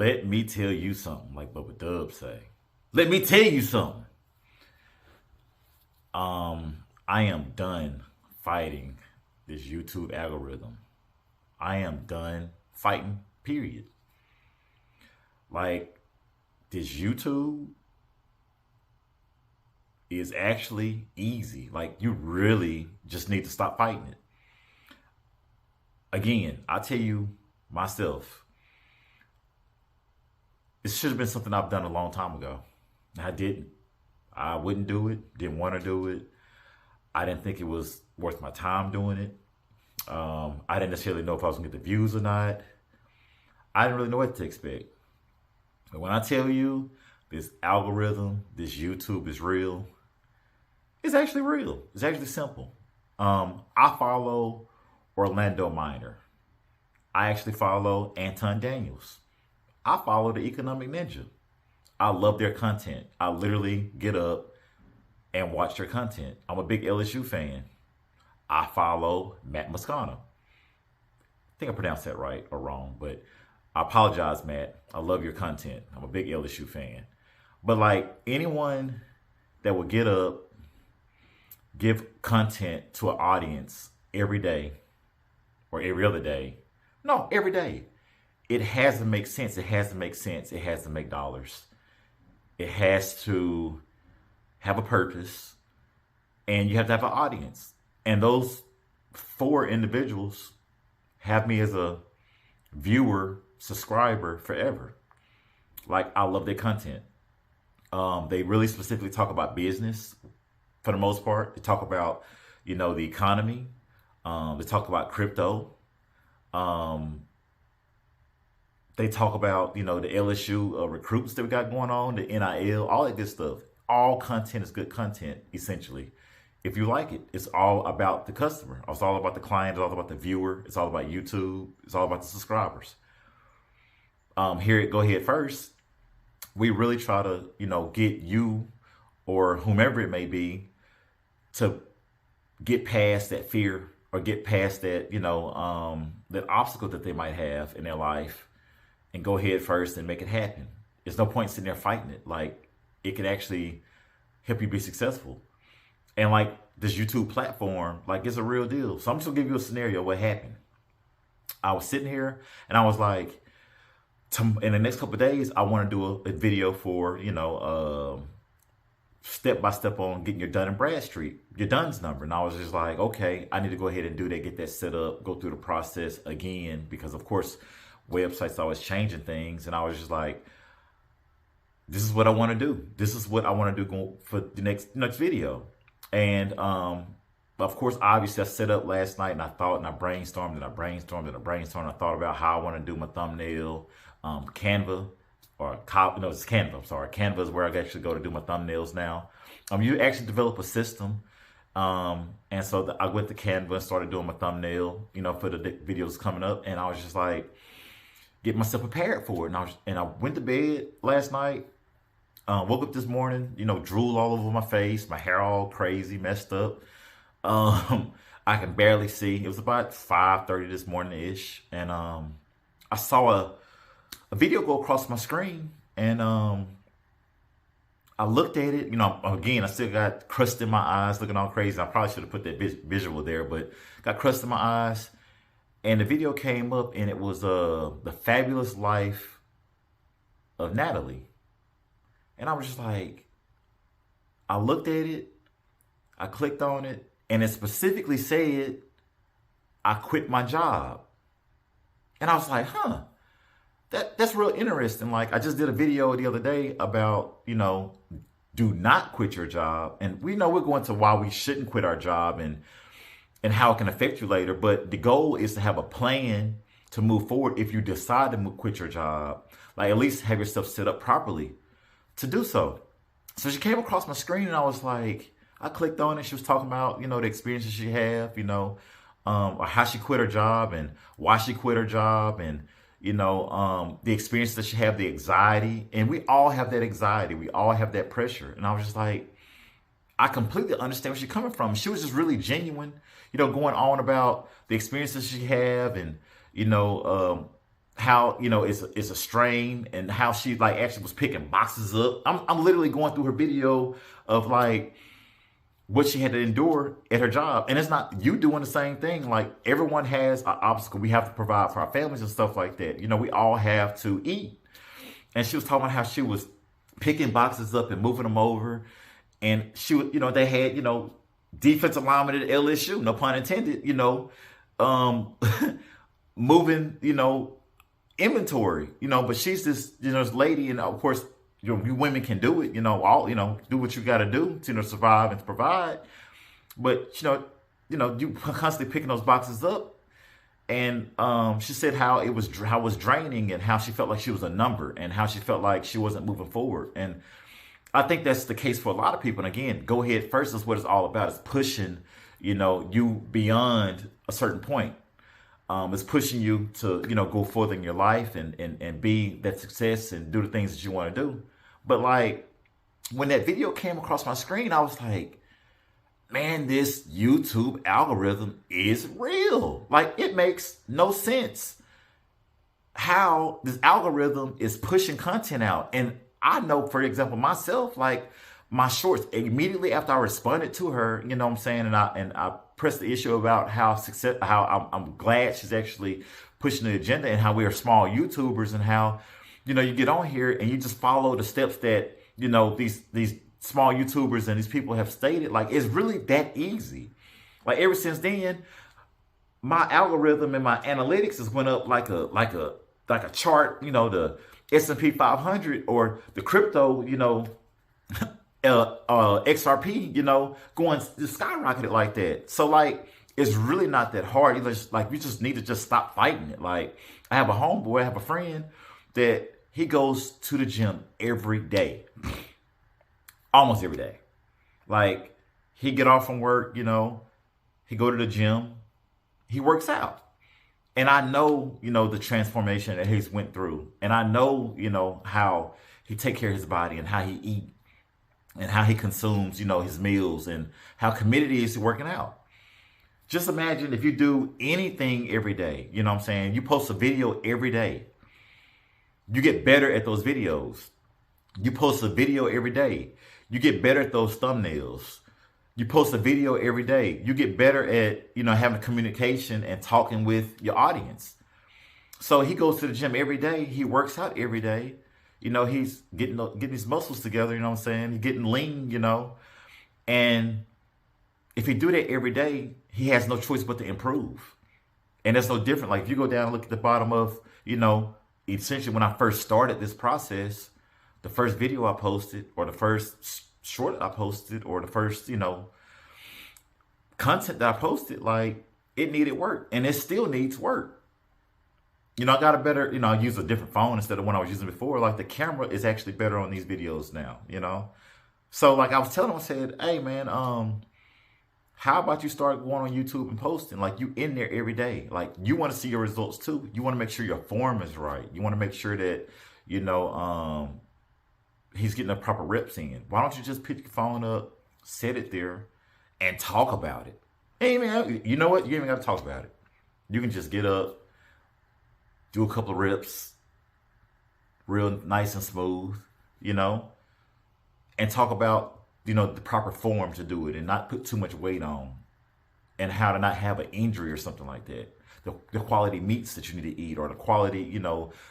Let me tell you something, like Bubba Dub say. Let me tell you something. I am done fighting this YouTube algorithm. I am done fighting, period. Like, this YouTube is actually easy. Like, you really just need to stop fighting it. Again, I tell you myself, this should have been something I've done a long time ago. I didn't. I wouldn't do it. Didn't want to do it. I didn't think it was worth my time doing it. I didn't necessarily know if I was going to get the views or not. I didn't really know what to expect. But when I tell you this algorithm, this YouTube is real, it's actually real. It's actually simple. I follow Orlando Minor. I actually follow Anton Daniels. I follow the Economic Ninja. I love their content. I literally get up and watch their content. I'm a big LSU fan. I follow Matt Moscona. I think I pronounced that right or wrong, but I apologize, Matt. I love your content. I'm a big LSU fan. But like anyone that will get up, give content to an audience every day or every other day, no, every day, it has to make sense. It has to make sense. It has to make dollars. It has to have a purpose, and you have to have an audience. And those four individuals have me as a viewer, subscriber forever. Like, I love their content. They really specifically talk about business for the most part. They talk about, the economy. They talk about crypto. They talk about, the LSU recruits that we got going on, the NIL, all that good stuff. All content is good content, essentially. If you like it, it's all about the customer. It's all about the client. It's all about the viewer. It's all about YouTube. It's all about the subscribers. Here at Go Ahead First, we really try to, get you or whomever it may be to get past that fear or get past that, that obstacle that they might have in their life and go ahead first and make it happen. There's no point sitting there fighting it. Like, it can actually help you be successful. And like this YouTube platform, like, it's a real deal. So I'm just gonna give you a scenario of what happened. I was sitting here and I was like, in the next couple of days, I want to do a video for, step by step on getting your Dun & Bradstreet, your Dunn's number. And I was just like, okay, I need to go ahead and do that, get that set up, go through the process again, because of course, websites are always changing things. And I was just like, this is what I want to do. This is what I want to do for the next video. And of course, obviously, I set up last night and I thought and I brainstormed and I brainstormed and I brainstormed. I thought about how I want to do my thumbnail. Canva, it's Canva. I'm sorry. Canva is where I actually go to do my thumbnails now. You actually develop a system. And so I went to Canva and started doing my thumbnail, for the videos coming up. And I was just like, get myself prepared for it. And I went to bed last night. Woke up this morning, drool all over my face, my hair all crazy, messed up. I can barely see. It was about 5:30 this morning-ish. And I saw a video go across my screen. And I looked at it. Again, I still got crust in my eyes, looking all crazy. I probably should have put that visual there, but got crust in my eyes. And the video came up, and it was The Fabulous Life of Natalie. And I was just like, I looked at it, I clicked on it, and it specifically said, I quit my job. And I was like, that's real interesting. Like, I just did a video the other day about, do not quit your job. And we know we're going to why we shouldn't quit our job and how it can affect you later. But the goal is to have a plan to move forward if you decide to quit your job. Like, at least have yourself set up properly to do so. So she came across my screen and I was like, I clicked on it. She was talking about, the experiences she had, or how she quit her job and why she quit her job and, the experiences that she had, the anxiety. And we all have that anxiety. We all have that pressure. And I was just like, I completely understand where she's coming from. She was just really genuine, going on about the experiences she had and, how, it's a strain, and how she like actually was picking boxes up. I'm literally going through her video of like what she had to endure at her job. And it's not you doing the same thing. Like, everyone has an obstacle. We have to provide for our families and stuff like that. We all have to eat. And she was talking about how she was picking boxes up and moving them over. And she would, they had, defensive lineman at LSU, no pun intended, um, moving, inventory, but she's this, this lady. And of course, you women can do it, all, do what you got to do to, survive and to provide. But, you constantly picking those boxes up. And she said how it was draining, and how she felt like she was a number, and how she felt like she wasn't moving forward. And I think that's the case for a lot of people. And again, Go Ahead First is what it's all about. It's pushing, you beyond a certain point. It's pushing you to, go further in your life, and be that success and do the things that you want to do. But like, when that video came across my screen, I was like, man, this YouTube algorithm is real. Like, it makes no sense how this algorithm is pushing content out. And I know, for example, myself, like my shorts, immediately after I responded to her, you know what I'm saying? And I pressed the issue about how I'm glad she's actually pushing the agenda, and how we are small YouTubers, and how, you get on here and you just follow the steps that, these small YouTubers and these people have stated. Like, it's really that easy. Like, ever since then, my algorithm and my analytics has went up like a chart, the S&P 500 or the crypto, XRP, going skyrocketed like that. So like, it's really not that hard. You just need to just stop fighting it. Like, I have a friend that he goes to the gym every day. Almost every day. Like, he get off from work, he go to the gym, he works out. And I know, the transformation that he's went through. And I know, how he take care of his body, and how he eat, and how he consumes, his meals, and how committed he is to working out. Just imagine if you do anything every day, you know what I'm saying? You post a video every day. You get better at those videos. You post a video every day. You get better at those thumbnails. You post a video every day. You get better at, having communication and talking with your audience. So he goes to the gym every day. He works out every day. He's getting his muscles together, you know what I'm saying? He's getting lean, And if he do that every day, he has no choice but to improve. And that's no different. Like, if you go down and look at the bottom of, essentially when I first started this process, the first video I posted, or the first short I posted, or the first, content that I posted, like, it needed work, and it still needs work. I got a better, I use a different phone instead of one I was using before. Like, the camera is actually better on these videos now, So like, I was telling him, I said, hey man, how about you start going on YouTube and posting? Like, you in there every day. Like, you want to see your results too. You want to make sure your form is right. You want to make sure that, he's getting the proper reps in. Why don't you just pick your phone up, set it there, and talk about it? Hey man, you know what? You ain't even got to talk about it. You can just get up, do a couple of reps, real nice and smooth, and talk about, the proper form to do it, and not put too much weight on, and how to not have an injury or something like that. The quality meats that you need to eat, or the quality,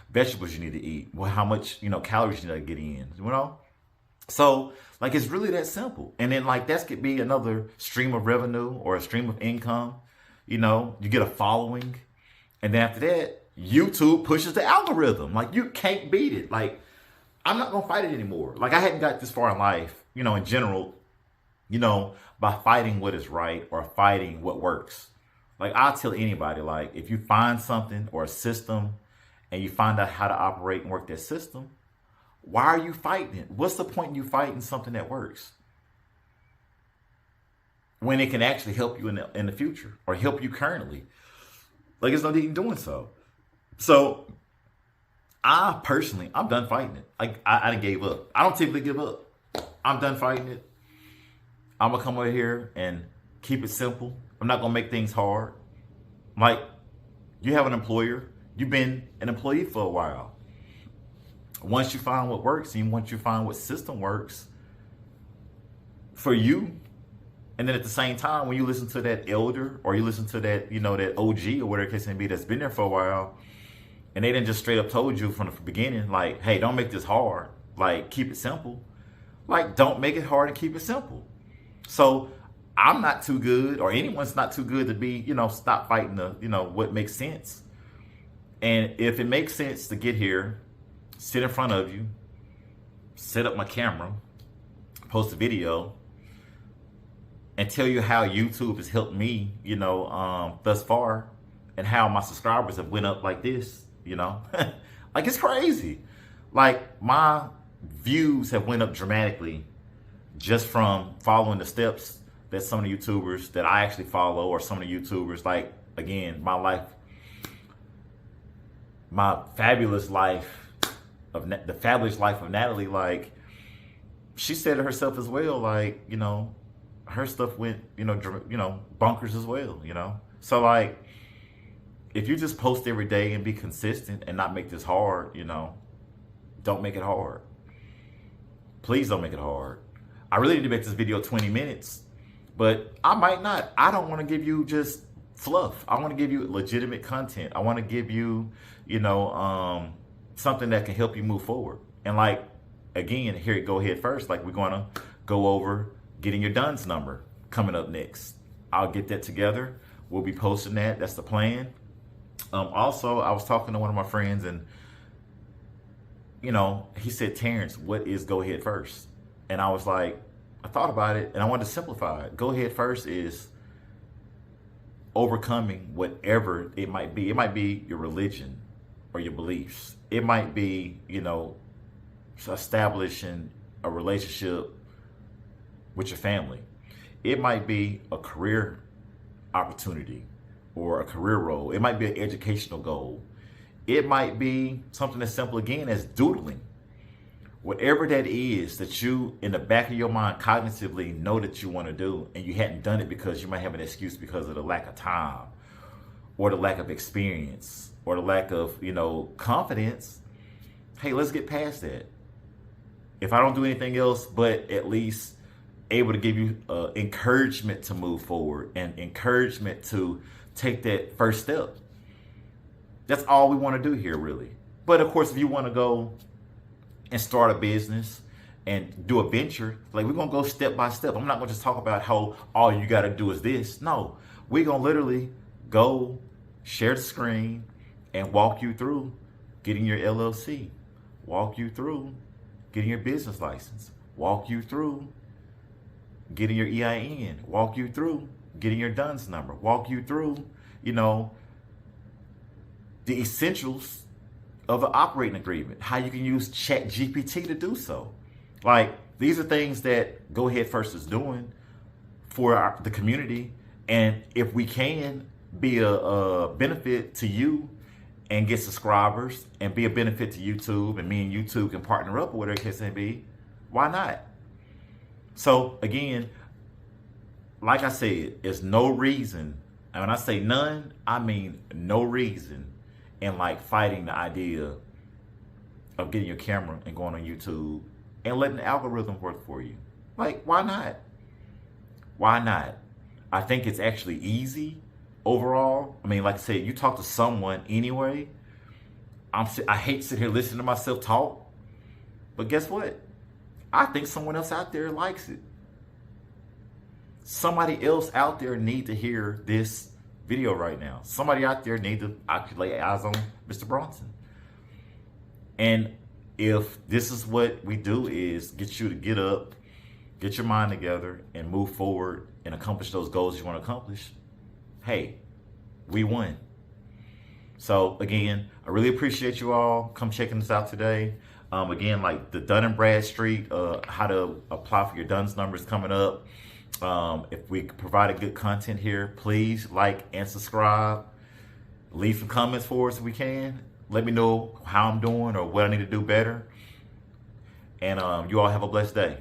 vegetables you need to eat. Well, how much, calories you need to get in, So like, it's really that simple. And then like, that could be another stream of revenue, or a stream of income. You get a following. And then after that, YouTube pushes the algorithm. Like, you can't beat it. Like, I'm not going to fight it anymore. Like, I hadn't got this far in life, in general, by fighting what is right, or fighting what works. Like, I'll tell anybody, like, if you find something or a system, and you find out how to operate and work that system, why are you fighting it? What's the point in you fighting something that works, when it can actually help you in the future, or help you currently? Like, there's no need in doing so. So I'm done fighting it. Like, I done gave up. I don't typically give up. I'm done fighting it. I'm gonna come over here and keep it simple. I'm not gonna make things hard. Like, you have an employer, You've been an employee for a while. Once you find what works and once you find what system works for you, and then at the same time, when you listen to that elder or you listen to that, that OG or whatever the case may be that's been there for a while, and they didn't just straight up told you from the beginning, like, hey, don't make this hard. Like, keep it simple. Like, don't make it hard and keep it simple. So I'm not too good, or anyone's not too good to be, stop fighting the, what makes sense. And if it makes sense to get here, sit in front of you, set up my camera, post a video, and tell you how YouTube has helped me, thus far, and how my subscribers have went up like this, like it's crazy. Like my views have went up dramatically just from following the steps that some of the YouTubers that I actually follow, or some of the YouTubers, like, again, my fabulous life of Natalie, like, she said it herself as well, like, her stuff went, bonkers as well, So, like, if you just post every day and be consistent and not make this hard, don't make it hard. Please don't make it hard. I really need to make this video 20 minutes, but I might not. I don't want to give you just fluff. I want to give you legitimate content. I want to give you, something that can help you move forward. And like, again, here, go ahead first. Like, we're going to go over getting your DUNS number coming up next. I'll get that together. We'll be posting that. That's the plan. Also, I was talking to one of my friends, and he said, Terrence, what is go ahead first? And I was like, I thought about it, and I wanted to simplify it. Go ahead first is overcoming whatever it might be. It might be your religion or your beliefs. It might be, establishing a relationship with your family. It might be a career opportunity or a career role. It might be an educational goal. It might be something as simple, again, as doodling. Whatever that is that you, in the back of your mind, cognitively know that you want to do, and you hadn't done it because you might have an excuse because of the lack of time or the lack of experience or the lack of, confidence. Hey, let's get past that. If I don't do anything else, but at least able to give you encouragement to move forward and encouragement to take that first step. That's all we want to do here, really. But of course, if you want to go and start a business and do a venture, like, we're going to go step by step. I'm not going to just talk about how all you got to do is this. No, we're going to literally go share the screen and walk you through getting your LLC, walk you through getting your business license, walk you through getting your EIN, walk you through getting your DUNS number, walk you through, the essentials of an operating agreement, how you can use ChatGPT to do so. Like, these are things that Go Ahead First is doing for the community. And if we can be a benefit to you and get subscribers and be a benefit to YouTube, and me and YouTube can partner up or whatever the case may be, why not? So again, like I said, there's no reason, and when I say none, I mean no reason in like fighting the idea of getting your camera and going on YouTube and letting the algorithm work for you. Like, why not? Why not? I think it's actually easy overall. I mean, like I said, you talk to someone anyway. I hate sitting here listening to myself talk, but guess what? I think someone else out there likes it. Somebody else out there need to hear this video right now. Somebody out there need to actually lay eyes on Mr. Bronson. And if this is what we do, is get you to get up, get your mind together, and move forward and accomplish those goals you want to accomplish, hey, we won. So again, I really appreciate you all come checking this out today. Again, like the Dun & Bradstreet, how to apply for your DUNS numbers coming up. If we provided good content here, please like and subscribe. Leave some comments for us if we can. Let me know how I'm doing or what I need to do better. And you all have a blessed day.